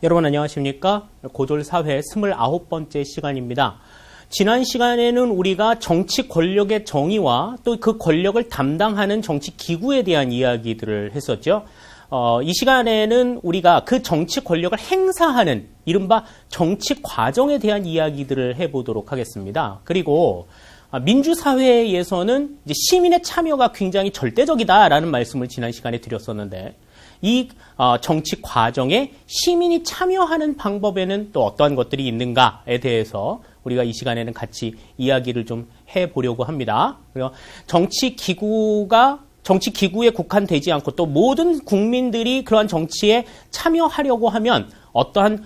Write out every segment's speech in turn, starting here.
여러분 안녕하십니까? 고졸사회 29번째 시간입니다. 지난 시간에는 우리가 정치 권력의 정의와 또 그 권력을 담당하는 정치 기구에 대한 이야기들을 했었죠. 이 시간에는 우리가 그 정치 권력을 행사하는 이른바 정치 과정에 대한 이야기들을 해보도록 하겠습니다. 그리고 민주사회에서는 이제 시민의 참여가 굉장히 절대적이다라는 말씀을 지난 시간에 드렸었는데 이 정치 과정에 시민이 참여하는 방법에는 또 어떠한 것들이 있는가에 대해서 우리가 이 시간에는 같이 이야기를 좀 해보려고 합니다. 그리고 정치 기구에 국한되지 않고 또 모든 국민들이 그러한 정치에 참여하려고 하면 어떠한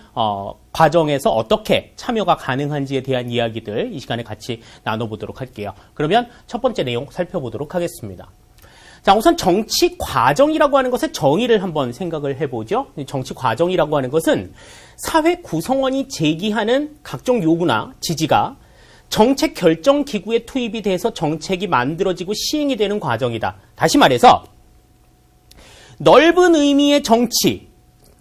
과정에서 어떻게 참여가 가능한지에 대한 이야기들 이 시간에 같이 나눠보도록 할게요. 그러면 첫 번째 내용 살펴보도록 하겠습니다. 자, 우선 정치 과정이라고 하는 것의 정의를 한번 생각을 해보죠. 정치 과정이라고 하는 것은 사회 구성원이 제기하는 각종 요구나 지지가 정책 결정 기구에 투입이 돼서 정책이 만들어지고 시행이 되는 과정이다. 다시 말해서 넓은 의미의 정치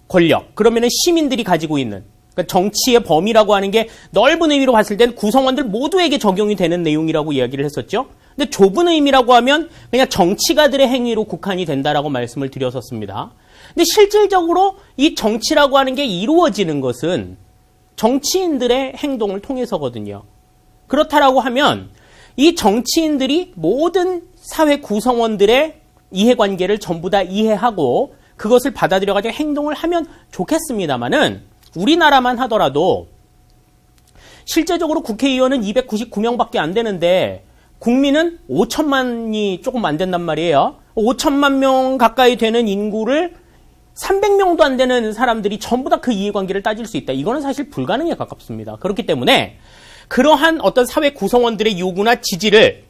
권력, 그러면은 시민들이 가지고 있는 그러니까 정치의 범위라고 하는 게 넓은 의미로 봤을 때는 구성원들 모두에게 적용이 되는 내용이라고 이야기를 했었죠. 근데 좁은 의미라고 하면 그냥 정치가들의 행위로 국한이 된다라고 말씀을 드렸었습니다. 근데 실질적으로 이 정치라고 하는 게 이루어지는 것은 정치인들의 행동을 통해서거든요. 그렇다라고 하면 이 정치인들이 모든 사회 구성원들의 이해관계를 전부 다 이해하고 그것을 받아들여가지고 행동을 하면 좋겠습니다만은 우리나라만 하더라도 실제적으로 국회의원은 299명밖에 안 되는데 국민은 5천만이 조금 안 된단 말이에요. 5천만 명 가까이 되는 인구를 300명도 안 되는 사람들이 전부 다 그 이해관계를 따질 수 있다. 이거는 사실 불가능에 가깝습니다. 그렇기 때문에 그러한 어떤 사회 구성원들의 요구나 지지를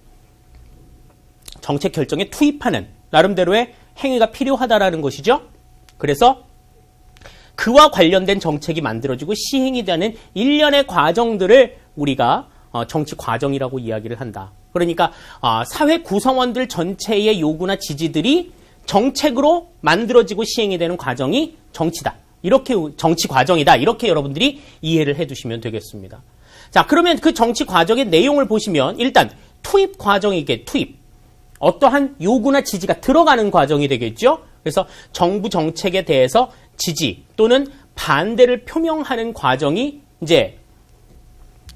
정책 결정에 투입하는 나름대로의 행위가 필요하다라는 것이죠. 그래서 그와 관련된 정책이 만들어지고 시행이 되는 일련의 과정들을 우리가 정치 과정이라고 이야기를 한다. 그러니까 사회 구성원들 전체의 요구나 지지들이 정책으로 만들어지고 시행이 되는 과정이 정치다. 이렇게 정치 과정이다. 이렇게 여러분들이 이해를 해두시면 되겠습니다. 자, 그러면 그 정치 과정의 내용을 보시면 일단 투입 과정이게 투입. 어떠한 요구나 지지가 들어가는 과정이 되겠죠. 그래서 정부 정책에 대해서 지지 또는 반대를 표명하는 과정이 이제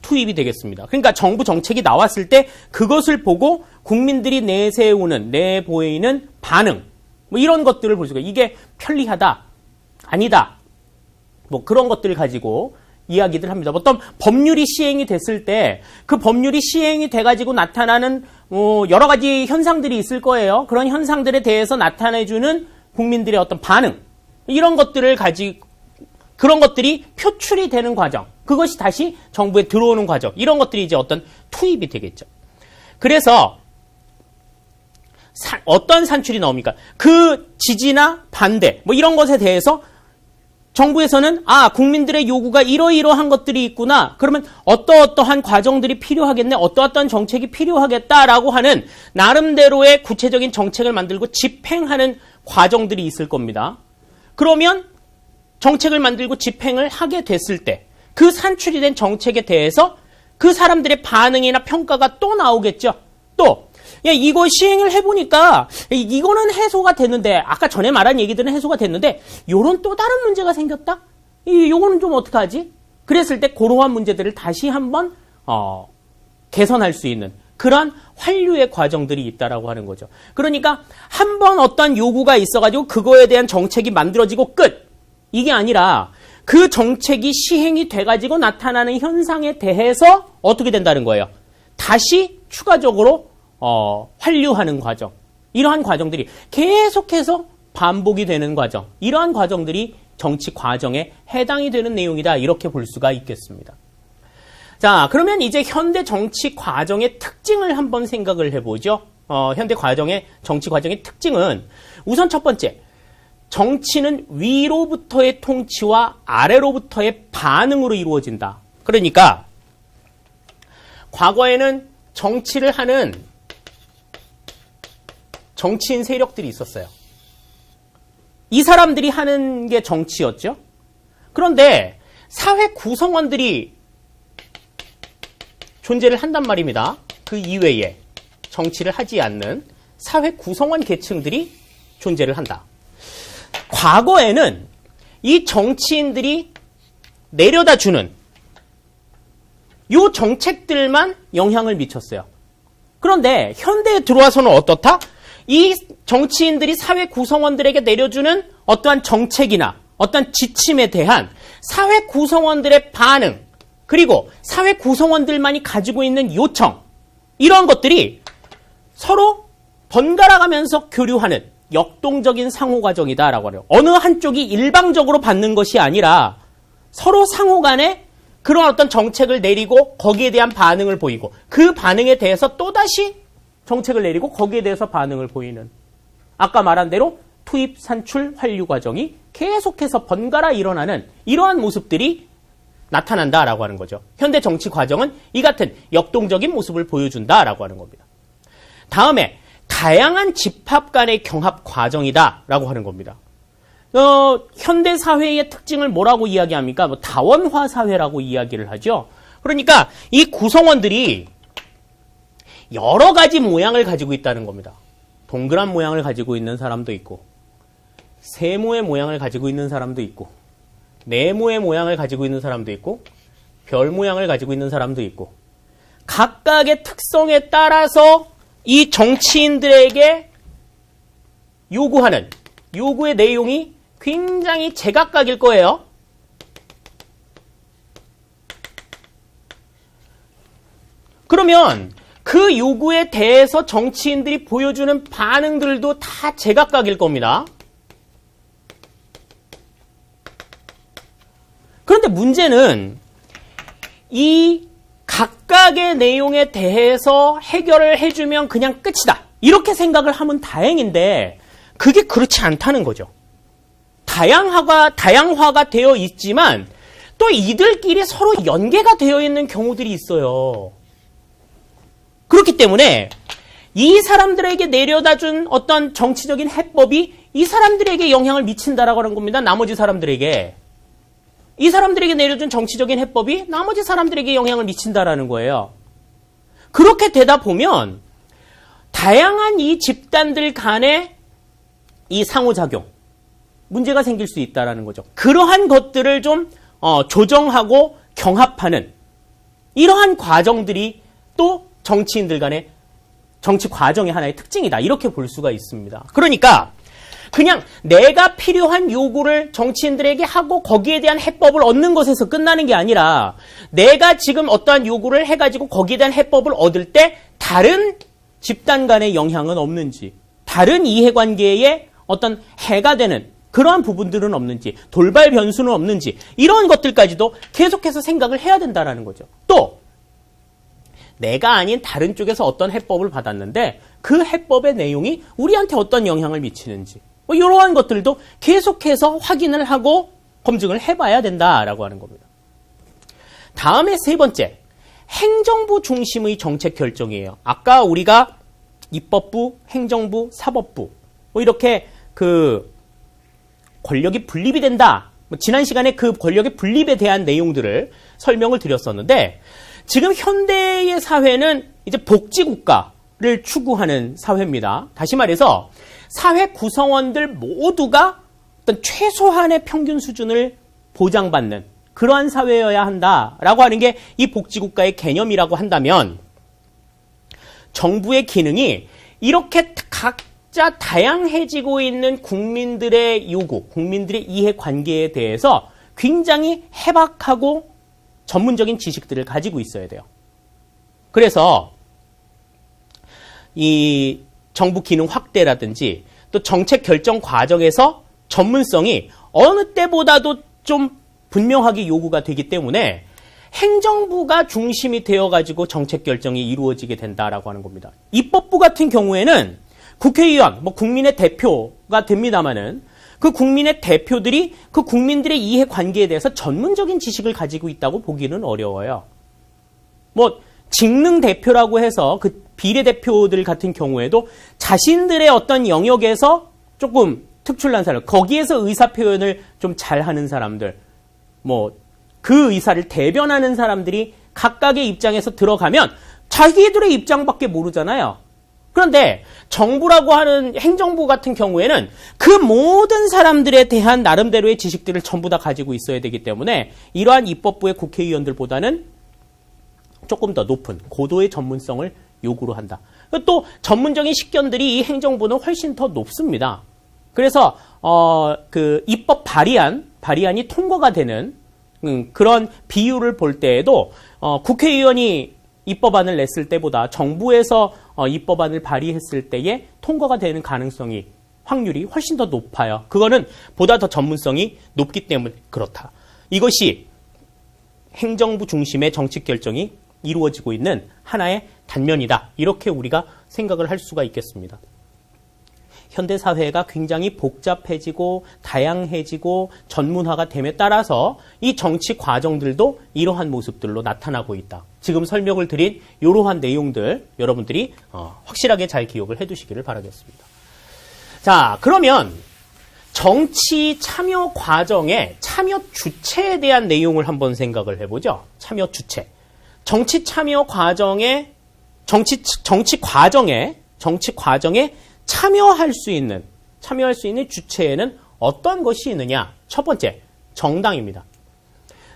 투입이 되겠습니다. 그러니까 정부 정책이 나왔을 때 그것을 보고 국민들이 내보이는 반응 뭐 이런 것들을 볼 수가 있어요. 이게 편리하다, 아니다 뭐 그런 것들을 가지고 이야기들 합니다. 어떤 법률이 시행이 됐을 때 그 법률이 시행이 돼가지고 나타나는 여러 가지 현상들이 있을 거예요. 그런 현상들에 대해서 나타내주는 국민들의 어떤 반응 이런 것들을 그런 것들이 표출이 되는 과정, 그것이 다시 정부에 들어오는 과정, 이런 것들이 이제 어떤 투입이 되겠죠. 그래서 어떤 산출이 나옵니까? 그 지지나 반대, 뭐 이런 것에 대해서 정부에서는 국민들의 요구가 이러이러한 것들이 있구나. 그러면 어떠한 과정들이 필요하겠네. 어떠한 정책이 필요하겠다라고 하는 나름대로의 구체적인 정책을 만들고 집행하는 과정들이 있을 겁니다. 그러면 정책을 만들고 집행을 하게 됐을 때 그 산출이 된 정책에 대해서 그 사람들의 반응이나 평가가 또 나오겠죠. 또 이거 시행을 해보니까 이거는 해소가 됐는데 아까 전에 말한 얘기들은 해소가 됐는데 요런 또 다른 문제가 생겼다? 요거는 좀 어떡하지? 그랬을 때 그러한 문제들을 다시 한번 개선할 수 있는 그러한 환류의 과정들이 있다라고 하는 거죠. 그러니까 한번 어떤 요구가 있어가지고 그거에 대한 정책이 만들어지고 끝! 이게 아니라 그 정책이 시행이 돼가지고 나타나는 현상에 대해서 어떻게 된다는 거예요? 다시 추가적으로 환류하는 과정. 이러한 과정들이 계속해서 반복이 되는 과정. 이러한 과정들이 정치 과정에 해당이 되는 내용이다. 이렇게 볼 수가 있겠습니다. 자, 그러면 이제 현대 정치 과정의 특징을 한번 생각을 해보죠. 현대 정치 과정의 특징은 우선 첫 번째, 정치는 위로부터의 통치와 아래로부터의 반응으로 이루어진다. 그러니까 과거에는 정치를 하는 정치인 세력들이 있었어요. 이 사람들이 하는 게 정치였죠. 그런데 사회 구성원들이 존재를 한단 말입니다. 그 이외에 정치를 하지 않는 사회 구성원 계층들이 존재를 한다. 과거에는 이 정치인들이 내려다 주는 요 정책들만 영향을 미쳤어요. 그런데 현대에 들어와서는 어떻다? 이 정치인들이 사회 구성원들에게 내려주는 어떠한 정책이나 어떤 지침에 대한 사회 구성원들의 반응, 그리고 사회 구성원들만이 가지고 있는 요청, 이런 것들이 서로 번갈아가면서 교류하는 역동적인 상호 과정이다라고 해요. 어느 한쪽이 일방적으로 받는 것이 아니라 서로 상호 간에 그런 어떤 정책을 내리고 거기에 대한 반응을 보이고 그 반응에 대해서 또다시 정책을 내리고 거기에 대해서 반응을 보이는, 아까 말한 대로 투입, 산출, 환류 과정이 계속해서 번갈아 일어나는 이러한 모습들이 나타난다라고 하는 거죠. 현대 정치 과정은 이 같은 역동적인 모습을 보여준다라고 하는 겁니다. 다음에 다양한 집합 간의 경합 과정이다라고 하는 겁니다. 현대 사회의 특징을 뭐라고 이야기합니까? 다원화 사회라고 이야기를 하죠. 그러니까 이 구성원들이 여러 가지 모양을 가지고 있다는 겁니다. 동그란 모양을 가지고 있는 사람도 있고, 세모의 모양을 가지고 있는 사람도 있고, 네모의 모양을 가지고 있는 사람도 있고, 별 모양을 가지고 있는 사람도 있고, 각각의 특성에 따라서 이 정치인들에게 요구하는 요구의 내용이 굉장히 제각각일 거예요. 그러면 그 요구에 대해서 정치인들이 보여주는 반응들도 다 제각각일 겁니다. 그런데 문제는 이 각각의 내용에 대해서 해결을 해주면 그냥 끝이다, 이렇게 생각을 하면 다행인데 그게 그렇지 않다는 거죠. 다양화가 되어 있지만 또 이들끼리 서로 연계가 되어 있는 경우들이 있어요. 그렇기 때문에 이 사람들에게 내려다준 어떤 정치적인 해법이 이 사람들에게 영향을 미친다라고 하는 겁니다. 나머지 사람들에게. 이 사람들에게 내려준 정치적인 해법이 나머지 사람들에게 영향을 미친다라는 거예요. 그렇게 되다 보면 다양한 이 집단들 간의 이 상호작용, 문제가 생길 수 있다라는 거죠. 그러한 것들을 좀 조정하고 경합하는 이러한 과정들이 또 정치인들 간의 정치 과정의 하나의 특징이다, 이렇게 볼 수가 있습니다. 그러니까 그냥 내가 필요한 요구를 정치인들에게 하고 거기에 대한 해법을 얻는 것에서 끝나는 게 아니라 내가 지금 어떠한 요구를 해가지고 거기에 대한 해법을 얻을 때 다른 집단 간의 영향은 없는지, 다른 이해관계에 어떤 해가 되는 그러한 부분들은 없는지, 돌발 변수는 없는지, 이런 것들까지도 계속해서 생각을 해야 된다는 거죠. 또 내가 아닌 다른 쪽에서 어떤 해법을 받았는데 그 해법의 내용이 우리한테 어떤 영향을 미치는지, 이러한 것들도 계속해서 확인을 하고 검증을 해봐야 된다라고 하는 겁니다. 다음에 세 번째, 행정부 중심의 정책 결정이에요. 아까 우리가 입법부, 행정부, 사법부 이렇게 그 권력이 분립이 된다, 지난 시간에 그 권력의 분립에 대한 내용들을 설명을 드렸었는데, 지금 현대의 사회는 이제 복지국가를 추구하는 사회입니다. 다시 말해서 사회 구성원들 모두가 어떤 최소한의 평균 수준을 보장받는 그러한 사회여야 한다라고 하는 게 이 복지국가의 개념이라고 한다면, 정부의 기능이 이렇게 각자 다양해지고 있는 국민들의 요구, 국민들의 이해관계에 대해서 굉장히 해박하고 전문적인 지식들을 가지고 있어야 돼요. 그래서 이 정부 기능 확대라든지 또 정책 결정 과정에서 전문성이 어느 때보다도 좀 분명하게 요구가 되기 때문에 행정부가 중심이 되어가지고 정책 결정이 이루어지게 된다라고 하는 겁니다. 입법부 같은 경우에는 국회의원, 국민의 대표가 됩니다마는 그 국민의 대표들이 그 국민들의 이해관계에 대해서 전문적인 지식을 가지고 있다고 보기는 어려워요. 직능 대표라고 해서 그 비례대표들 같은 경우에도 자신들의 어떤 영역에서 조금 특출난 사람, 거기에서 의사 표현을 좀 잘하는 사람들, 그 의사를 대변하는 사람들이 각각의 입장에서 들어가면 자기들의 입장밖에 모르잖아요. 그런데 정부라고 하는 행정부 같은 경우에는 그 모든 사람들에 대한 나름대로의 지식들을 전부 다 가지고 있어야 되기 때문에 이러한 입법부의 국회의원들보다는 조금 더 높은 고도의 전문성을 요구를 한다. 또 전문적인 식견들이 이 행정부는 훨씬 더 높습니다. 그래서 그 입법 발의안이 통과가 되는 그런 비율을 볼 때에도 국회의원이 입법안을 냈을 때보다 정부에서 입법안을 발의했을 때에 통과가 되는 가능성이 확률이 훨씬 더 높아요. 그거는 보다 더 전문성이 높기 때문에 그렇다. 이것이 행정부 중심의 정책 결정이 이루어지고 있는 하나의 단면이다. 이렇게 우리가 생각을 할 수가 있겠습니다. 현대사회가 굉장히 복잡해지고 다양해지고 전문화가 됨에 따라서 이 정치 과정들도 이러한 모습들로 나타나고 있다. 지금 설명을 드린 이러한 내용들 여러분들이 확실하게 잘 기억을 해두시기를 바라겠습니다. 자, 그러면 정치 참여 과정의 참여 주체에 대한 내용을 한번 생각을 해보죠. 참여 주체. 정치 참여 과정에 정치 과정에 참여할 수 있는 주체에는 어떤 것이 있느냐? 첫 번째, 정당입니다.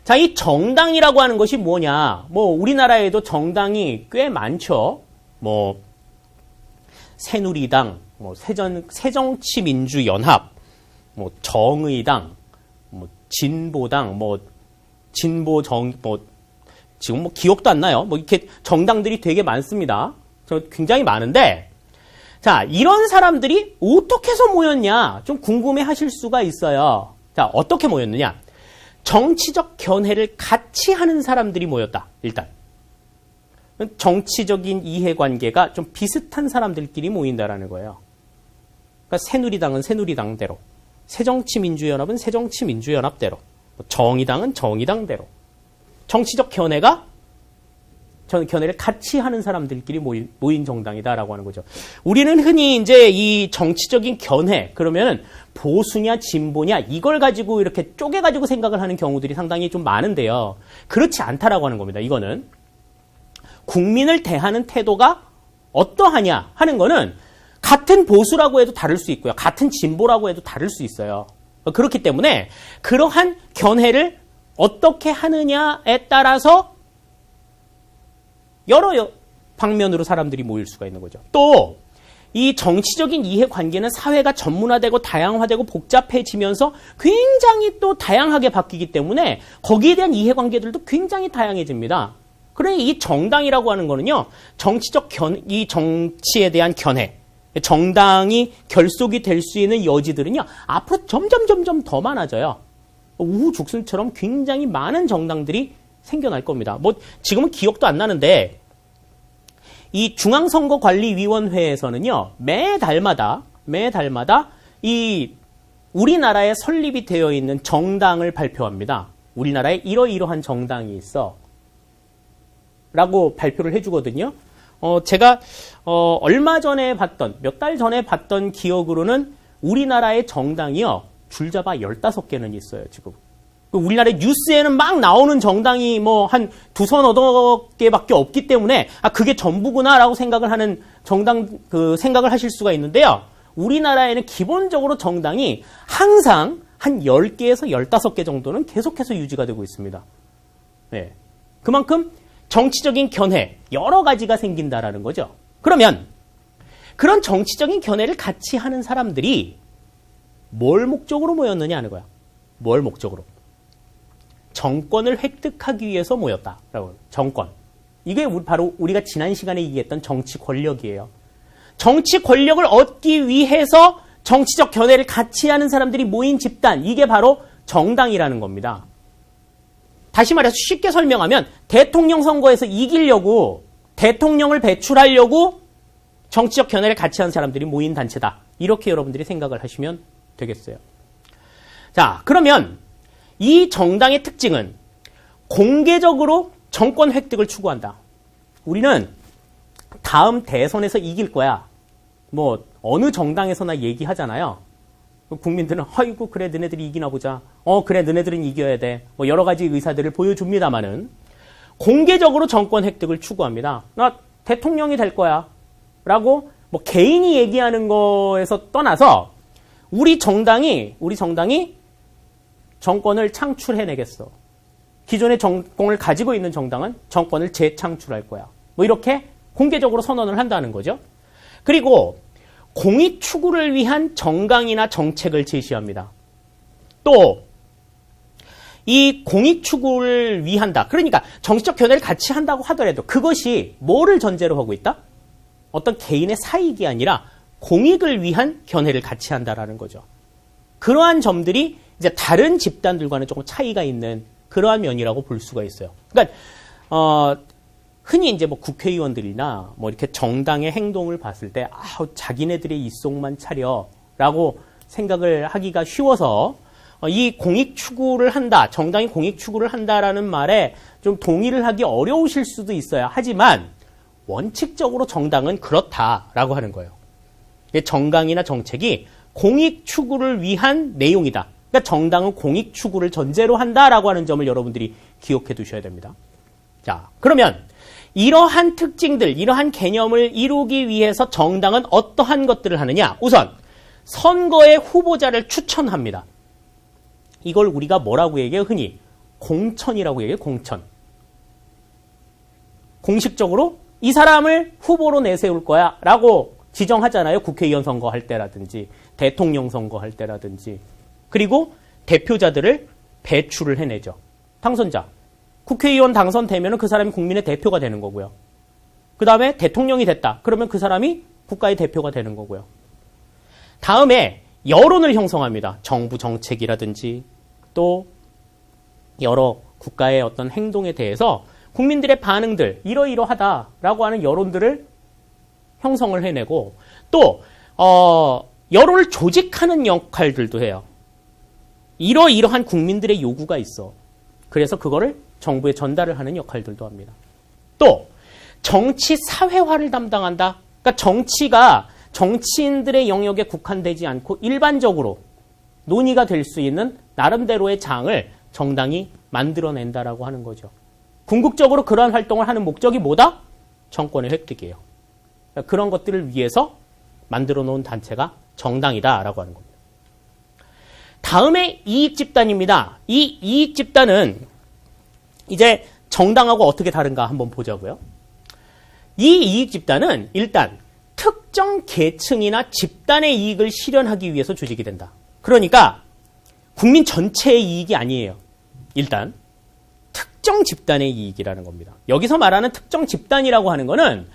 자, 이 정당이라고 하는 것이 뭐냐? 우리나라에도 정당이 꽤 많죠. 새누리당, 새정치민주연합, 정의당, 진보당, 지금 기억도 안 나요. 이렇게 정당들이 되게 많습니다. 굉장히 많은데, 자, 이런 사람들이 어떻게 해서 모였냐? 좀 궁금해 하실 수가 있어요. 자, 어떻게 모였느냐? 정치적 견해를 같이 하는 사람들이 모였다. 일단. 정치적인 이해관계가 좀 비슷한 사람들끼리 모인다라는 거예요. 그러니까 새누리당은 새누리당대로, 새정치민주연합은 새정치민주연합대로, 정의당은 정의당대로. 정치적 견해를 같이 하는 사람들끼리 모인 정당이다라고 하는 거죠. 우리는 흔히 이제 이 정치적인 견해, 그러면은 보수냐 진보냐 이걸 가지고 이렇게 쪼개가지고 생각을 하는 경우들이 상당히 좀 많은데요. 그렇지 않다라고 하는 겁니다. 이거는 국민을 대하는 태도가 어떠하냐 하는 거는 같은 보수라고 해도 다를 수 있고요. 같은 진보라고 해도 다를 수 있어요. 그렇기 때문에 그러한 견해를 어떻게 하느냐에 따라서 여러 방면으로 사람들이 모일 수가 있는 거죠. 또 이 정치적인 이해관계는 사회가 전문화되고 다양화되고 복잡해지면서 굉장히 또 다양하게 바뀌기 때문에 거기에 대한 이해관계들도 굉장히 다양해집니다. 그러니 이 정당이라고 하는 거는요, 이 정치에 대한 견해, 정당이 결속이 될 수 있는 여지들은요, 앞으로 점점 더 많아져요. 우후죽순처럼 굉장히 많은 정당들이 생겨날 겁니다. 지금은 기억도 안 나는데, 이 중앙선거관리위원회에서는요, 매달마다 이 우리나라에 설립이 되어 있는 정당을 발표합니다. 우리나라에 이러이러한 정당이 있어. 라고 발표를 해주거든요. 제가, 얼마 전에 몇 달 전에 봤던 기억으로는 우리나라의 정당이요, 줄잡아 15개는 있어요, 지금. 우리나라 뉴스에는 막 나오는 정당이 한 두서너 개밖에 없기 때문에 그게 전부구나라고 생각을 하는 생각을 하실 수가 있는데요. 우리나라에는 기본적으로 정당이 항상 한 10개에서 15개 정도는 계속해서 유지가 되고 있습니다. 네. 그만큼 정치적인 견해 여러 가지가 생긴다라는 거죠. 그러면 그런 정치적인 견해를 같이 하는 사람들이 뭘 목적으로 모였느냐 하는 거야. 뭘 목적으로? 정권을 획득하기 위해서 모였다라고. 정권. 이게 바로 우리가 지난 시간에 얘기했던 정치 권력이에요. 정치 권력을 얻기 위해서 정치적 견해를 같이 하는 사람들이 모인 집단, 이게 바로 정당이라는 겁니다. 다시 말해서 쉽게 설명하면 대통령 선거에서 이기려고, 대통령을 배출하려고 정치적 견해를 같이 하는 사람들이 모인 단체다. 이렇게 여러분들이 생각을 하시면 되겠어요. 자, 그러면 이 정당의 특징은 공개적으로 정권 획득을 추구한다. 우리는 다음 대선에서 이길 거야. 어느 정당에서나 얘기하잖아요. 국민들은 아이고 그래 너네들이 이기나 보자. 그래 너네들은 이겨야 돼. 뭐 여러 가지 의사들을 보여줍니다마는 공개적으로 정권 획득을 추구합니다. 나 대통령이 될 거야. 라고 뭐 개인이 얘기하는 거에서 떠나서 우리 정당이 정권을 창출해내겠어. 기존의 정권을 가지고 있는 정당은 정권을 재창출할 거야. 뭐 이렇게 공개적으로 선언을 한다는 거죠. 그리고 공익 추구를 위한 정강이나 정책을 제시합니다. 또 이 공익 추구를 위한다. 그러니까 정치적 견해를 같이 한다고 하더라도 그것이 뭐를 전제로 하고 있다? 어떤 개인의 사익이 아니라 공익을 위한 견해를 같이 한다라는 거죠. 그러한 점들이 이제 다른 집단들과는 조금 차이가 있는 그러한 면이라고 볼 수가 있어요. 그러니까 흔히 이제 뭐 국회의원들이나 뭐 이렇게 정당의 행동을 봤을 때 자기네들의 입속만 차려라고 생각을 하기가 쉬워서 이 공익 추구를 한다, 정당이 공익 추구를 한다라는 말에 좀 동의를 하기 어려우실 수도 있어요. 하지만 원칙적으로 정당은 그렇다라고 하는 거예요. 정강이나 정책이 공익 추구를 위한 내용이다. 그러니까 정당은 공익 추구를 전제로 한다라고 하는 점을 여러분들이 기억해 두셔야 됩니다. 자, 그러면 이러한 특징들, 이러한 개념을 이루기 위해서 정당은 어떠한 것들을 하느냐? 우선 선거에 후보자를 추천합니다. 이걸 우리가 뭐라고 얘기해요? 흔히 공천이라고 얘기해요. 공천. 공식적으로 이 사람을 후보로 내세울 거야 라고 지정하잖아요. 국회의원 선거할 때라든지 대통령 선거할 때라든지. 그리고 대표자들을 배출을 해내죠. 당선자. 국회의원 당선되면 그 사람이 국민의 대표가 되는 거고요. 그 다음에 대통령이 됐다. 그러면 그 사람이 국가의 대표가 되는 거고요. 다음에 여론을 형성합니다. 정부 정책이라든지 또 여러 국가의 어떤 행동에 대해서 국민들의 반응들, 이러이러하다라고 하는 여론들을 형성을 해내고 또 여론을 조직하는 역할들도 해요. 이러이러한 국민들의 요구가 있어. 그래서 그거를 정부에 전달을 하는 역할들도 합니다. 또 정치 사회화를 담당한다. 그러니까 정치가 정치인들의 영역에 국한되지 않고 일반적으로 논의가 될 수 있는 나름대로의 장을 정당이 만들어낸다라고 하는 거죠. 궁극적으로 그러한 활동을 하는 목적이 뭐다? 정권의 획득이에요. 그러니까 그런 것들을 위해서 만들어 놓은 단체가 정당이다라고 하는 겁니다. 다음에 이익집단입니다. 이 이익집단은 이제 정당하고 어떻게 다른가 한번 보자고요. 이 이익집단은 일단 특정 계층이나 집단의 이익을 실현하기 위해서 조직이 된다. 그러니까 국민 전체의 이익이 아니에요. 일단 특정 집단의 이익이라는 겁니다. 여기서 말하는 특정 집단이라고 하는 거는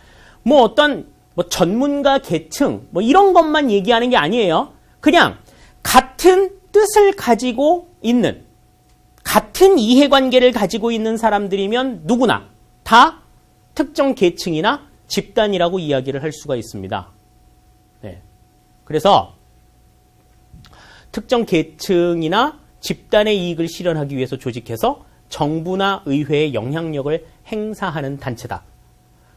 뭐 어떤 뭐 전문가 계층 뭐 이런 것만 얘기하는 게 아니에요. 그냥 같은 뜻을 가지고 있는 같은 이해관계를 가지고 있는 사람들이면 누구나 다 특정 계층이나 집단이라고 이야기를 할 수가 있습니다. 네. 그래서 특정 계층이나 집단의 이익을 실현하기 위해서 조직해서 정부나 의회의 영향력을 행사하는 단체다.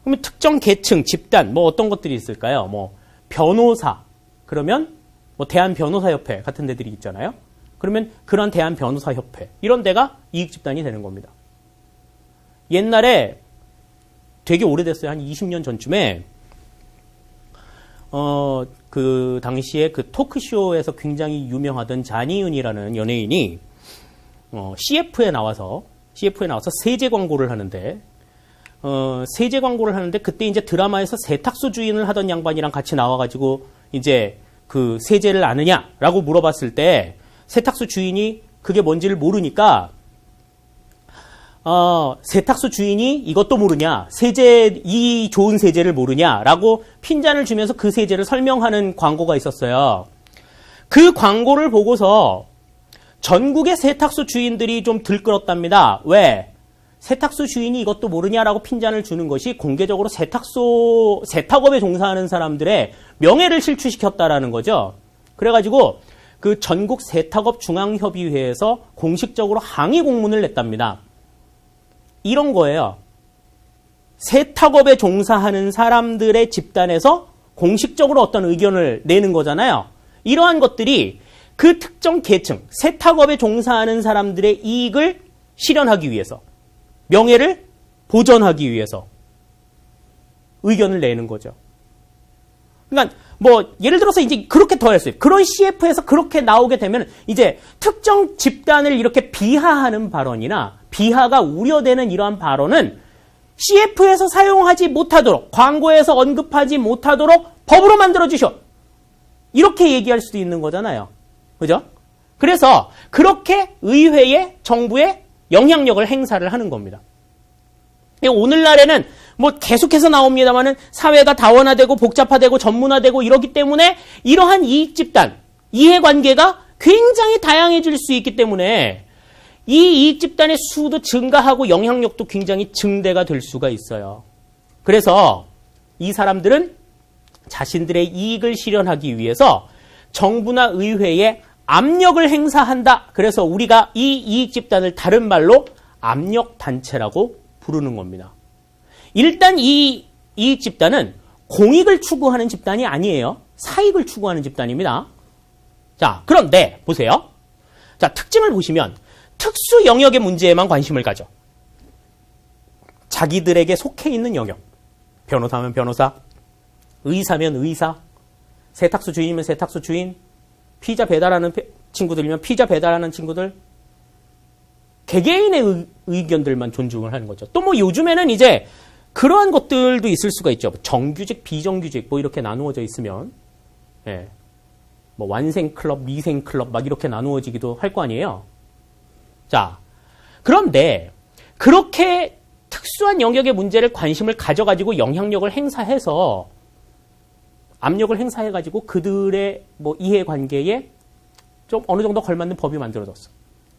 그러면 특정 계층, 집단, 뭐 어떤 것들이 있을까요? 뭐 변호사, 그러면 뭐 대한변호사협회 같은 데들이 있잖아요. 그러면 그런 대한변호사협회, 이런 데가 이익집단이 되는 겁니다. 옛날에 되게 오래됐어요. 한 20년 전쯤에 그 당시에 그 토크쇼에서 굉장히 유명하던 잔이윤이라는 연예인이 CF에 나와서 세제 광고를 하는데 그때 이제 드라마에서 세탁소 주인을 하던 양반이랑 같이 나와가지고 이제 그 세제를 아느냐라고 물어봤을 때 세탁소 주인이 그게 뭔지를 모르니까 세탁소 주인이 이것도 모르냐, 이 좋은 세제를 모르냐라고 핀잔을 주면서 그 세제를 설명하는 광고가 있었어요. 그 광고를 보고서 전국의 세탁소 주인들이 좀 들끓었답니다. 왜? 세탁소 주인이 이것도 모르냐라고 핀잔을 주는 것이 공개적으로 세탁업에 종사하는 사람들의 명예를 실추시켰다라는 거죠. 그래가지고 그 전국 세탁업 중앙협의회에서 공식적으로 항의 공문을 냈답니다. 이런 거예요. 세탁업에 종사하는 사람들의 집단에서 공식적으로 어떤 의견을 내는 거잖아요. 이러한 것들이 그 특정 계층, 세탁업에 종사하는 사람들의 이익을 실현하기 위해서, 명예를 보전하기 위해서 의견을 내는 거죠. 그러니까 뭐 예를 들어서 이제 그렇게 더 했어요. 그런 CF에서 그렇게 나오게 되면 이제 특정 집단을 이렇게 비하하는 발언이나 비하가 우려되는 이러한 발언은 CF에서 사용하지 못하도록, 광고에서 언급하지 못하도록 법으로 만들어 주셔. 이렇게 얘기할 수도 있는 거잖아요. 그죠? 그래서 그렇게 의회에 정부에 영향력을 행사를 하는 겁니다. 오늘날에는 뭐 계속해서 나옵니다만은 사회가 다원화되고 복잡화되고 전문화되고 이러기 때문에 이러한 이익 집단, 이해관계가 굉장히 다양해질 수 있기 때문에 이 이익 집단의 수도 증가하고 영향력도 굉장히 증대가 될 수가 있어요. 그래서 이 사람들은 자신들의 이익을 실현하기 위해서 정부나 의회에 압력을 행사한다. 그래서 우리가 이 이익 집단을 다른 말로 압력단체라고 부르는 겁니다. 일단 이 이익 집단은 공익을 추구하는 집단이 아니에요. 사익을 추구하는 집단입니다. 자, 그런데 보세요. 자, 특징을 보시면 특수 영역의 문제에만 관심을 가져. 자기들에게 속해 있는 영역. 변호사면 변호사, 의사면 의사, 세탁소 주인이면 세탁소 주인, 피자 배달하는 친구들이면 피자 배달하는 친구들, 개개인의 의견들만 존중을 하는 거죠. 또 뭐 요즘에는 이제 그러한 것들도 있을 수가 있죠. 정규직, 비정규직 뭐 이렇게 나누어져 있으면, 예, 뭐 완생 클럽, 미생 클럽 막 이렇게 나누어지기도 할 거 아니에요. 자, 그런데 그렇게 특수한 영역의 문제를 관심을 가져가지고 영향력을 행사해서 압력을 행사해가지고 그들의 뭐 이해관계에 좀 어느 정도 걸맞는 법이 만들어졌어.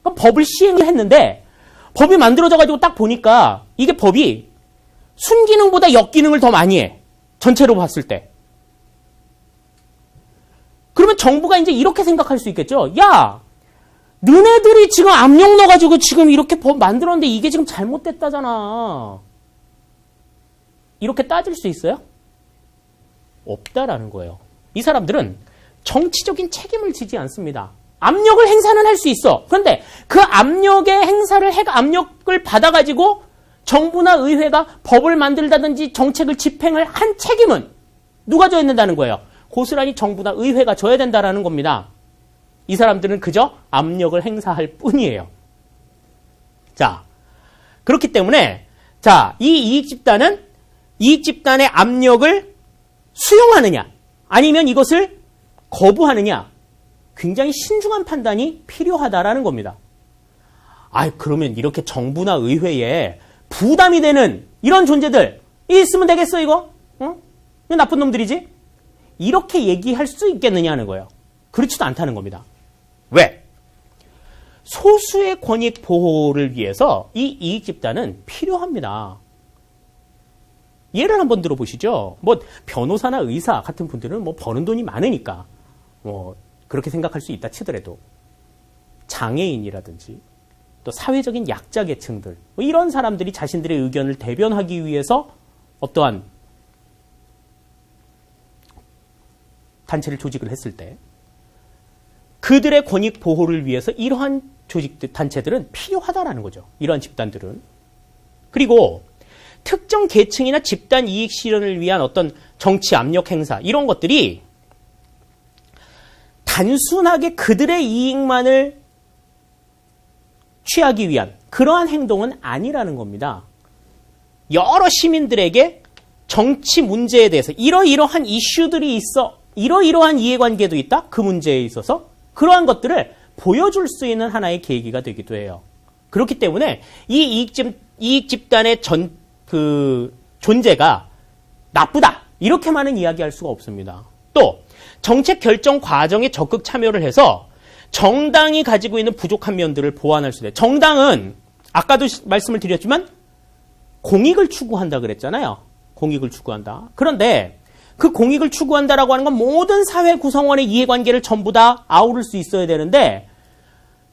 그럼 법을 시행을 했는데 법이 만들어져가지고 딱 보니까 이게 법이 순기능보다 역기능을 더 많이 해. 전체로 봤을 때. 그러면 정부가 이제 이렇게 생각할 수 있겠죠. 야, 너네들이 지금 압력 넣어가지고 지금 이렇게 법 만들었는데 이게 지금 잘못됐다잖아. 이렇게 따질 수 있어요? 없다라는 거예요. 이 사람들은 정치적인 책임을 지지 않습니다. 압력을 행사는 할 수 있어. 그런데 그 압력의 행사를 압력을 받아가지고 정부나 의회가 법을 만들다든지 정책을 집행을 한 책임은 누가 져야 된다는 거예요? 고스란히 정부나 의회가 져야 된다는 겁니다. 이 사람들은 그저 압력을 행사할 뿐이에요. 자, 그렇기 때문에 자, 이 이익 집단은 이익 집단의 압력을 수용하느냐 아니면 이것을 거부하느냐 굉장히 신중한 판단이 필요하다라는 겁니다. 아, 그러면 이렇게 정부나 의회에 부담이 되는 이런 존재들 있으면 되겠어 이거? 어? 이거 나쁜 놈들이지? 이렇게 얘기할 수 있겠느냐는 거예요. 그렇지도 않다는 겁니다. 왜? 소수의 권익 보호를 위해서 이 이익 집단은 필요합니다. 예를 한번 들어보시죠. 뭐 변호사나 의사 같은 분들은 뭐 버는 돈이 많으니까 뭐 그렇게 생각할 수 있다 치더라도 장애인이라든지 또 사회적인 약자 계층들 뭐 이런 사람들이 자신들의 의견을 대변하기 위해서 어떠한 단체를 조직을 했을 때 그들의 권익 보호를 위해서 이러한 조직들, 단체들은 필요하다라는 거죠. 이러한 집단들은. 그리고 특정 계층이나 집단 이익 실현을 위한 어떤 정치 압력 행사 이런 것들이 단순하게 그들의 이익만을 취하기 위한 그러한 행동은 아니라는 겁니다. 여러 시민들에게 정치 문제에 대해서 이러이러한 이슈들이 있어 이러이러한 이해관계도 있다. 그 문제에 있어서 그러한 것들을 보여줄 수 있는 하나의 계기가 되기도 해요. 그렇기 때문에 이 이익 집단의 존재가 나쁘다. 이렇게만은 이야기할 수가 없습니다. 또 정책 결정 과정에 적극 참여를 해서 정당이 가지고 있는 부족한 면들을 보완할 수 있어요. 정당은 아까도 말씀을 드렸지만 공익을 추구한다 그랬잖아요. 공익을 추구한다. 그런데 그 공익을 추구한다라고 하는 건 모든 사회 구성원의 이해관계를 전부 다 아우를 수 있어야 되는데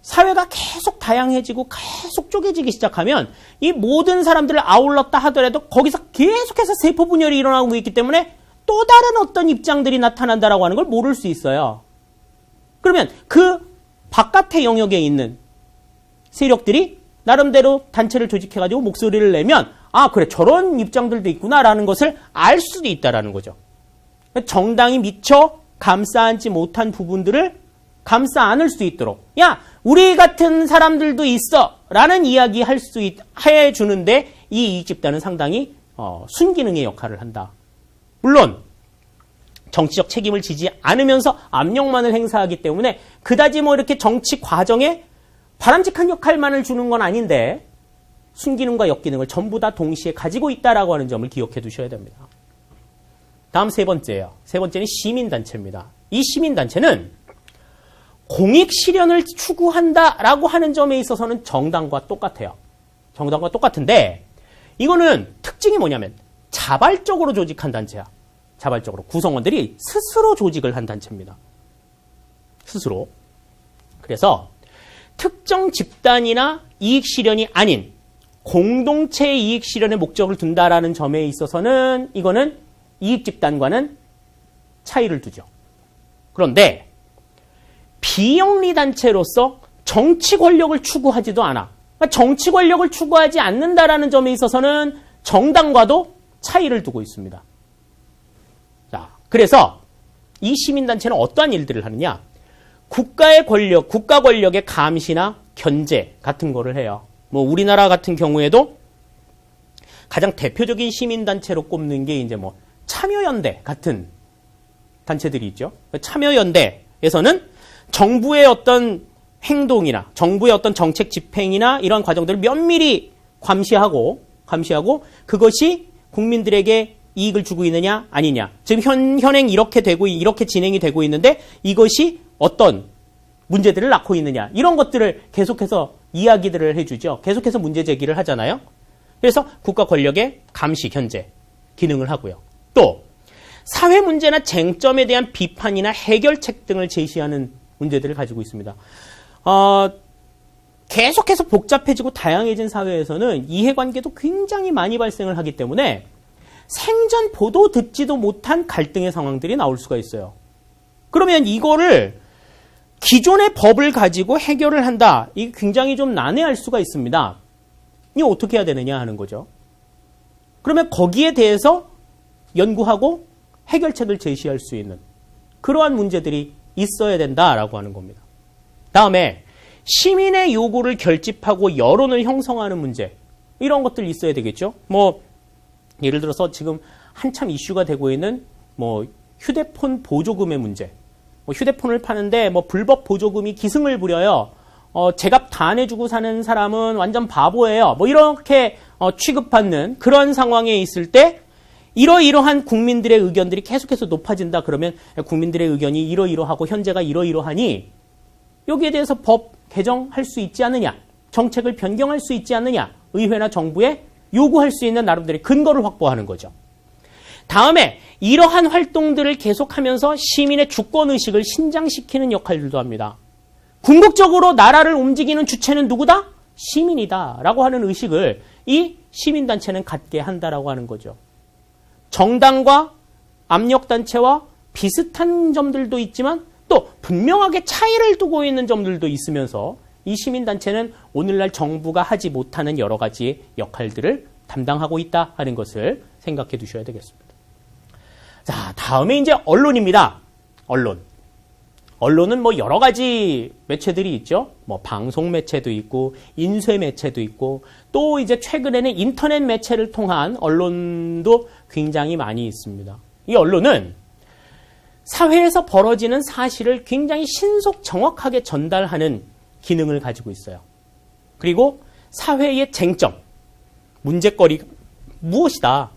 사회가 계속 다양해지고 계속 쪼개지기 시작하면 이 모든 사람들을 아울렀다 하더라도 거기서 계속해서 세포 분열이 일어나고 있기 때문에 또 다른 어떤 입장들이 나타난다라고 하는 걸 모를 수 있어요. 그러면 그 바깥의 영역에 있는 세력들이 나름대로 단체를 조직해가지고 목소리를 내면 아 그래 저런 입장들도 있구나라는 것을 알 수도 있다라는 거죠. 정당이 미처 감싸 안지 못한 부분들을 감싸 안을 수 있도록 야 우리 같은 사람들도 있어 라는 이야기 해주는데 이 이익집단은 상당히 순기능의 역할을 한다. 물론 정치적 책임을 지지 않으면서 압력만을 행사하기 때문에 그다지 뭐 이렇게 정치 과정에 바람직한 역할만을 주는 건 아닌데 순기능과 역기능을 전부 다 동시에 가지고 있다라고 하는 점을 기억해 두셔야 됩니다. 다음 세 번째예요. 세 번째는 시민단체입니다. 이 시민단체는 공익 실현을 추구한다라고 하는 점에 있어서는 정당과 똑같아요. 정당과 똑같은데 이거는 특징이 뭐냐면 자발적으로 조직한 단체야. 자발적으로 구성원들이 스스로 조직을 한 단체입니다. 스스로. 그래서 특정 집단이나 이익 실현이 아닌 공동체의 이익 실현의 목적을 둔다라는 점에 있어서는 이거는 이익 집단과는 차이를 두죠. 그런데 비영리 단체로서 정치 권력을 추구하지도 않아. 그러니까 정치 권력을 추구하지 않는다라는 점에 있어서는 정당과도 차이를 두고 있습니다. 자, 그래서 이 시민단체는 어떠한 일들을 하느냐? 국가의 권력, 국가 권력의 감시나 견제 같은 거를 해요. 뭐 우리나라 같은 경우에도 가장 대표적인 시민단체로 꼽는 게 이제 뭐 참여연대 같은 단체들이 있죠. 참여연대에서는 정부의 어떤 행동이나 정부의 어떤 정책 집행이나 이런 과정들을 면밀히 감시하고 그것이 국민들에게 이익을 주고 있느냐 아니냐. 지금 현행 이렇게 진행이 되고 있는데 이것이 어떤 문제들을 낳고 있느냐. 이런 것들을 계속해서 이야기들을 해주죠. 계속해서 문제 제기를 하잖아요. 그래서 국가 권력의 감시, 견제 기능을 하고요. 또 사회 문제나 쟁점에 대한 비판이나 해결책 등을 제시하는 문제들을 가지고 있습니다. 계속해서 복잡해지고 다양해진 사회에서는 이해관계도 굉장히 많이 발생을 하기 때문에 생전 보도 듣지도 못한 갈등의 상황들이 나올 수가 있어요. 그러면 이거를 기존의 법을 가지고 해결을 한다. 이게 굉장히 좀 난해할 수가 있습니다. 이거 어떻게 해야 되느냐 하는 거죠. 그러면 거기에 대해서 연구하고 해결책을 제시할 수 있는 그러한 문제들이 있어야 된다라고 하는 겁니다. 다음에 시민의 요구를 결집하고 여론을 형성하는 문제 이런 것들 있어야 되겠죠. 뭐 예를 들어서 지금 한참 이슈가 되고 있는 뭐 휴대폰 보조금의 문제. 뭐 휴대폰을 파는데 뭐 불법 보조금이 기승을 부려요. 제값 다 내주고 사는 사람은 완전 바보예요. 뭐 이렇게 취급받는 그런 상황에 있을 때 이러이러한 국민들의 의견들이 계속해서 높아진다 그러면 국민들의 의견이 이러이러하고 현재가 이러이러하니 여기에 대해서 법 개정할 수 있지 않느냐, 정책을 변경할 수 있지 않느냐, 의회나 정부에 요구할 수 있는 나름대로의 근거를 확보하는 거죠. 다음에 이러한 활동들을 계속하면서 시민의 주권의식을 신장시키는 역할들도 합니다. 궁극적으로 나라를 움직이는 주체는 누구다? 시민이다 라고 하는 의식을 이 시민단체는 갖게 한다라고 하는 거죠. 정당과 압력단체와 비슷한 점들도 있지만 또 분명하게 차이를 두고 있는 점들도 있으면서 이 시민단체는 오늘날 정부가 하지 못하는 여러 가지 역할들을 담당하고 있다 하는 것을 생각해 두셔야 되겠습니다. 자, 다음에 이제 언론입니다. 언론은 뭐 여러 가지 매체들이 있죠. 뭐 방송 매체도 있고 인쇄 매체도 있고 또 이제 최근에는 인터넷 매체를 통한 언론도 굉장히 많이 있습니다. 이 언론은 사회에서 벌어지는 사실을 굉장히 신속 정확하게 전달하는 기능을 가지고 있어요. 그리고 사회의 쟁점, 문제거리가 무엇이다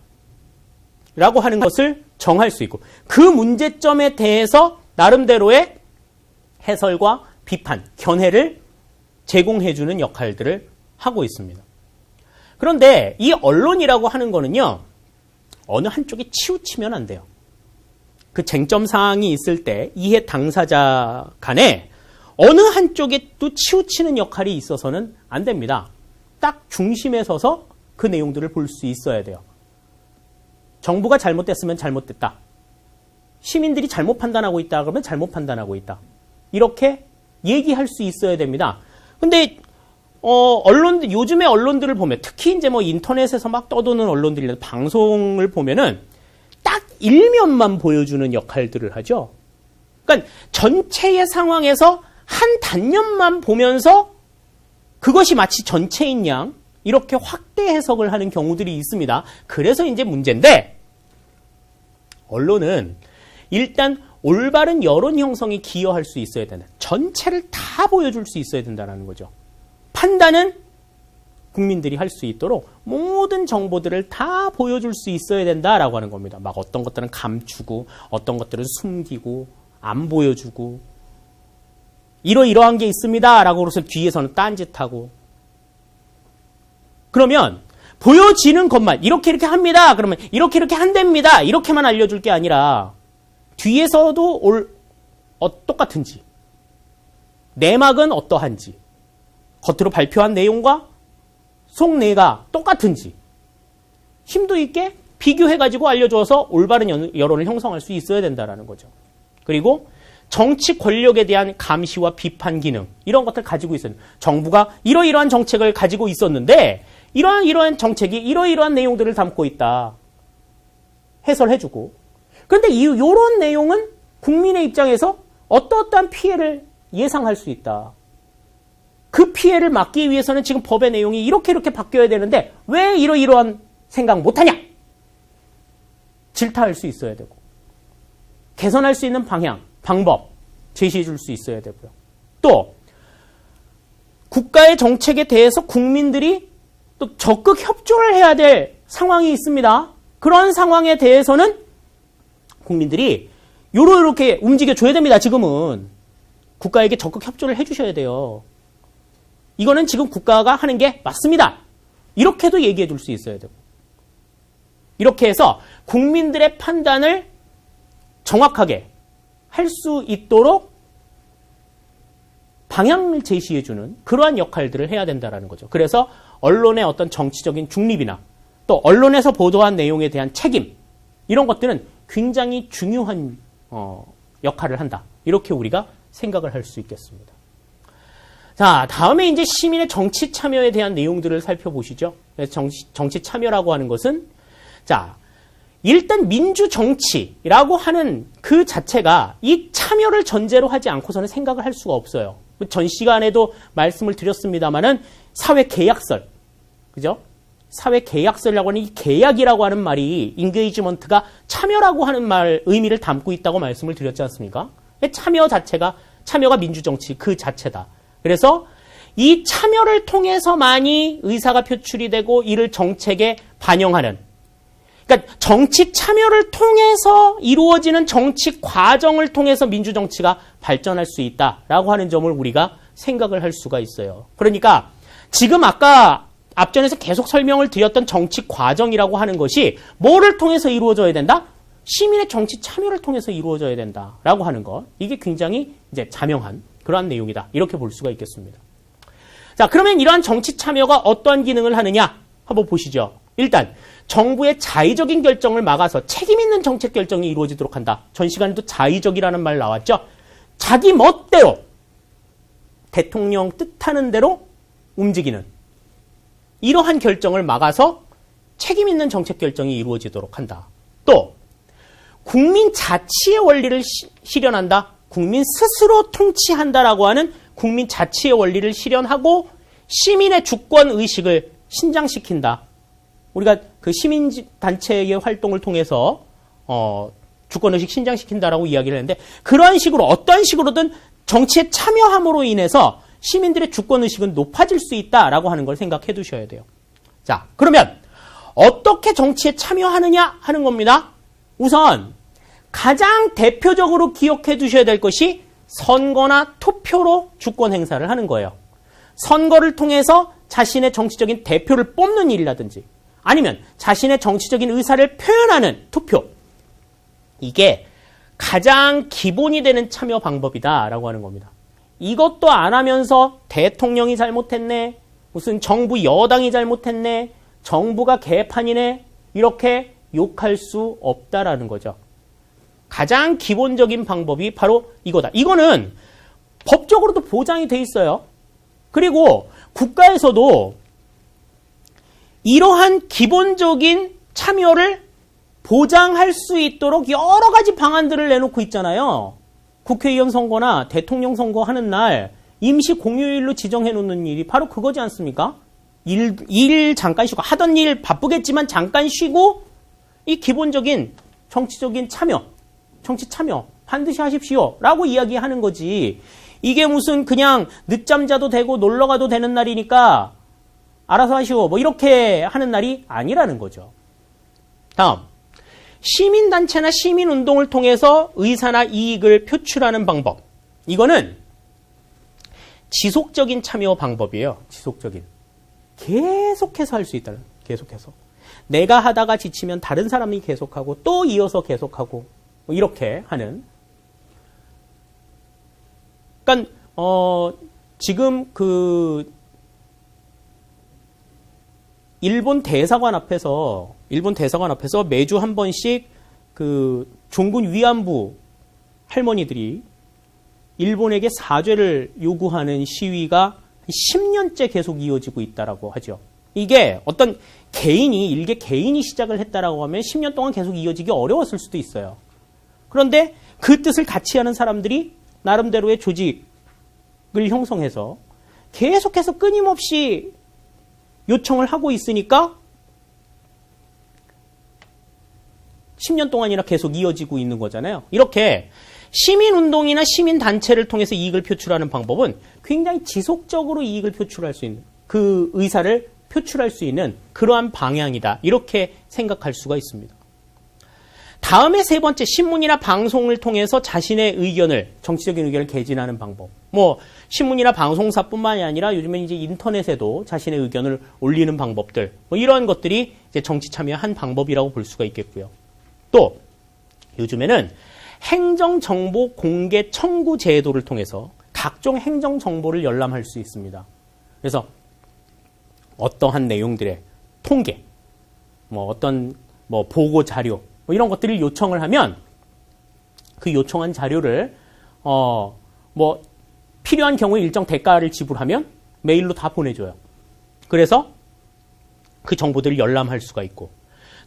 라고 하는 것을 정할 수 있고 그 문제점에 대해서 나름대로의 해설과 비판, 견해를 제공해주는 역할들을 하고 있습니다. 그런데 이 언론이라고 하는 거는요, 어느 한쪽에 치우치면 안 돼요. 그 쟁점 사항이 있을 때 이해 당사자 간에 어느 한쪽에 또 치우치는 역할이 있어서는 안 됩니다. 딱 중심에 서서 그 내용들을 볼 수 있어야 돼요. 정부가 잘못됐으면 잘못됐다. 시민들이 잘못 판단하고 있다 그러면 잘못 판단하고 있다. 이렇게 얘기할 수 있어야 됩니다. 근데 요즘의 언론들을 보면, 특히 이제 뭐 인터넷에서 막 떠도는 언론들이, 방송을 보면은 딱 일면만 보여주는 역할들을 하죠. 그러니까 전체의 상황에서 한 단면만 보면서 그것이 마치 전체인 양 이렇게 확대 해석을 하는 경우들이 있습니다. 그래서 이제 문제인데, 언론은 일단 올바른 여론 형성에 기여할 수 있어야 된다. 전체를 다 보여줄 수 있어야 된다는 거죠. 판단은 국민들이 할 수 있도록 모든 정보들을 다 보여줄 수 있어야 된다라고 하는 겁니다. 막 어떤 것들은 감추고 어떤 것들은 숨기고 안 보여주고 이러이러한 게 있습니다 라고 그래서 뒤에서는 딴짓하고, 그러면 보여지는 것만 이렇게 합니다. 그러면 이렇게 한답니다. 이렇게만 알려줄 게 아니라 뒤에서도 똑같은지, 내막은 어떠한지, 겉으로 발표한 내용과 속내가 똑같은지 힘도 있게 비교해가지고 알려줘서 올바른 여론을 형성할 수 있어야 된다는 거죠. 그리고 정치 권력에 대한 감시와 비판 기능, 이런 것들 가지고 있어요. 정부가 이러이러한 정책을 가지고 있었는데 이러한 정책이 이러이러한 내용들을 담고 있다. 해설해주고. 그런데 이런 내용은 국민의 입장에서 어떠한 피해를 예상할 수 있다. 그 피해를 막기 위해서는 지금 법의 내용이 이렇게 바뀌어야 되는데 왜 이러이러한 생각 못하냐? 질타할 수 있어야 되고, 개선할 수 있는 방향, 방법 제시해 줄 수 있어야 되고요. 또 국가의 정책에 대해서 국민들이 또 적극 협조를 해야 될 상황이 있습니다. 그런 상황에 대해서는 국민들이 이렇게 움직여줘야 됩니다. 지금은 국가에게 적극 협조를 해주셔야 돼요. 이거는 지금 국가가 하는 게 맞습니다. 이렇게도 얘기해 줄 수 있어야 되고, 이렇게 해서 국민들의 판단을 정확하게 할 수 있도록 방향을 제시해주는 그러한 역할들을 해야 된다는 거죠. 그래서 언론의 어떤 정치적인 중립이나 또 언론에서 보도한 내용에 대한 책임, 이런 것들은 굉장히 중요한 역할을 한다. 이렇게 우리가 생각을 할 수 있겠습니다. 자, 다음에 이제 시민의 정치 참여에 대한 내용들을 살펴보시죠. 정치 참여라고 하는 것은, 자, 일단 민주정치라고 하는 그 자체가 이 참여를 전제로 하지 않고서는 생각을 할 수가 없어요. 전 시간에도 말씀을 드렸습니다만은 사회계약설, 그죠? 사회계약설이라고 하는 이 계약이라고 하는 말이 인게이지먼트가 참여라고 하는 의미를 담고 있다고 말씀을 드렸지 않습니까? 참여가 민주정치 그 자체다. 그래서 이 참여를 통해서만이 의사가 표출이 되고 이를 정책에 반영하는, 그러니까 정치 참여를 통해서 이루어지는 정치 과정을 통해서 민주정치가 발전할 수 있다라고 하는 점을 우리가 생각을 할 수가 있어요. 그러니까 지금 아까 앞전에서 계속 설명을 드렸던 정치 과정이라고 하는 것이 뭐를 통해서 이루어져야 된다? 시민의 정치 참여를 통해서 이루어져야 된다라고 하는 것. 이게 굉장히 이제 자명한 그러한 내용이다. 이렇게 볼 수가 있겠습니다. 자, 그러면 이러한 정치 참여가 어떠한 기능을 하느냐? 한번 보시죠. 일단 정부의 자의적인 결정을 막아서 책임 있는 정책 결정이 이루어지도록 한다. 전 시간에도 자의적이라는 말 나왔죠. 자기 멋대로 대통령 뜻하는 대로 움직이는 이러한 결정을 막아서 책임 있는 정책 결정이 이루어지도록 한다. 또 국민 자치의 원리를 실현한다. 국민 스스로 통치한다라고 하는 국민 자치의 원리를 실현하고 시민의 주권 의식을 신장시킨다. 우리가 그 시민단체의 활동을 통해서 주권의식 신장시킨다라고 이야기를 했는데, 그러한 식으로 어떠한 식으로든 정치에 참여함으로 인해서 시민들의 주권의식은 높아질 수 있다라고 하는 걸 생각해 두셔야 돼요. 자, 그러면 어떻게 정치에 참여하느냐 하는 겁니다. 우선 가장 대표적으로 기억해 두셔야 될 것이 선거나 투표로 주권 행사를 하는 거예요. 선거를 통해서 자신의 정치적인 대표를 뽑는 일이라든지 아니면 자신의 정치적인 의사를 표현하는 투표. 이게 가장 기본이 되는 참여 방법이다라고 하는 겁니다. 이것도 안 하면서 대통령이 잘못했네, 무슨 정부 여당이 잘못했네, 정부가 개판이네, 이렇게 욕할 수 없다라는 거죠. 가장 기본적인 방법이 바로 이거다. 이거는 법적으로도 보장이 돼 있어요. 그리고 국가에서도 이러한 기본적인 참여를 보장할 수 있도록 여러 가지 방안들을 내놓고 있잖아요. 국회의원 선거나 대통령 선거 하는 날 임시 공휴일로 지정해 놓는 일이 바로 그거지 않습니까? 일 잠깐 쉬고 하던 일 바쁘겠지만 잠깐 쉬고 이 기본적인 정치적인 참여, 정치 참여 반드시 하십시오 라고 이야기하는 거지. 이게 무슨 그냥 늦잠 자도 되고 놀러 가도 되는 날이니까 알아서 하시오 뭐 이렇게 하는 날이 아니라는 거죠. 다음, 시민단체나 시민운동을 통해서 의사나 이익을 표출하는 방법. 이거는 지속적인 참여 방법이에요. 지속적인. 계속해서 할 수 있다는. 계속해서. 내가 하다가 지치면 다른 사람이 계속하고 또 이어서 계속하고 뭐 이렇게 하는. 그러니까 지금 그 일본 대사관 앞에서 매주 한 번씩 그 종군 위안부 할머니들이 일본에게 사죄를 요구하는 시위가 10년째 계속 이어지고 있다라고 하죠. 이게 어떤 일개 개인이 시작을 했다라고 하면 10년 동안 계속 이어지기 어려웠을 수도 있어요. 그런데 그 뜻을 같이 하는 사람들이 나름대로의 조직을 형성해서 계속해서 끊임없이 요청을 하고 있으니까 10년 동안이나 계속 이어지고 있는 거잖아요. 이렇게 시민운동이나 시민단체를 통해서 이익을 표출하는 방법은 굉장히 지속적으로 이익을 표출할 수 있는, 그 의사를 표출할 수 있는 그러한 방향이다. 이렇게 생각할 수가 있습니다. 다음에 세 번째, 신문이나 방송을 통해서 자신의 의견을, 정치적인 의견을 개진하는 방법. 뭐 신문이나 방송사뿐만이 아니라 요즘엔 이제 인터넷에도 자신의 의견을 올리는 방법들, 뭐 이런 것들이 이제 정치 참여의 한 방법이라고 볼 수가 있겠고요. 또 요즘에는 행정정보 공개 청구 제도를 통해서 각종 행정정보를 열람할 수 있습니다. 그래서 어떠한 내용들의 통계, 뭐 어떤 뭐 보고 자료, 뭐 이런 것들을 요청을 하면 그 요청한 자료를 뭐 필요한 경우에 일정 대가를 지불하면 메일로 다 보내줘요. 그래서 그 정보들을 열람할 수가 있고,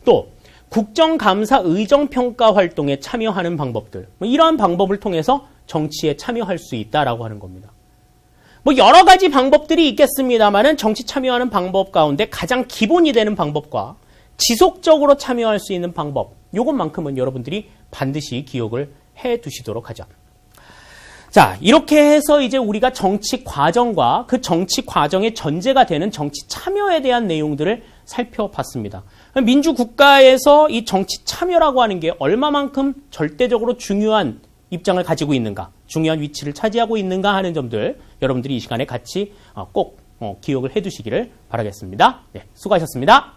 또 국정감사 의정평가 활동에 참여하는 방법들, 뭐 이러한 방법을 통해서 정치에 참여할 수 있다라고 하는 겁니다. 뭐 여러 가지 방법들이 있겠습니다만은 정치 참여하는 방법 가운데 가장 기본이 되는 방법과 지속적으로 참여할 수 있는 방법, 요것만큼은 여러분들이 반드시 기억을 해 두시도록 하죠. 자, 이렇게 해서 이제 우리가 정치 과정과 그 정치 과정의 전제가 되는 정치 참여에 대한 내용들을 살펴봤습니다. 민주국가에서 이 정치 참여라고 하는 게 얼마만큼 절대적으로 중요한 입장을 가지고 있는가, 중요한 위치를 차지하고 있는가 하는 점들 여러분들이 이 시간에 같이 꼭 기억을 해 두시기를 바라겠습니다. 네, 수고하셨습니다.